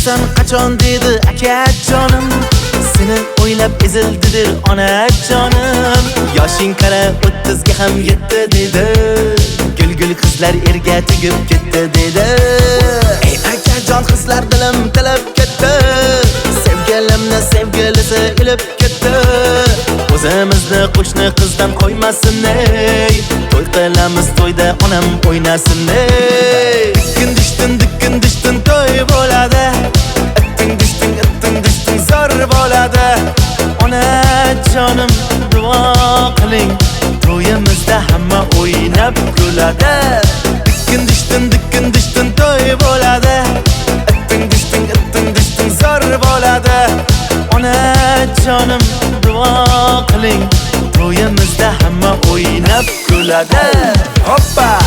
kelasan qachon dedi akajonim. Seni o'ylab ezildidir onajonim. Yoshing qara 30 ga ham yetdi dedi. Gul qizlar erga tegib ketdi dedi. Ey akajon qizlar dilim tilib ketdi. Sevgilimni sevgilisi ilib ketdi. O'zimizni qo'shni qizdan qo'ymasin ey. To'y qilamiz to'yda onam o'ynasin ey. Dikkin dishtin to'y bo'ladi. Itting dishtin zor bo'ladi. Onajonim duo qiling. To'yimizda hamma o'ynab kuladi. Dikkin dishtin to'y bo'ladi. Itting dishtin zor bo'ladi. Onajonim duo qiling. To'yimizda hamma o'ynab kuladi. Hoppa!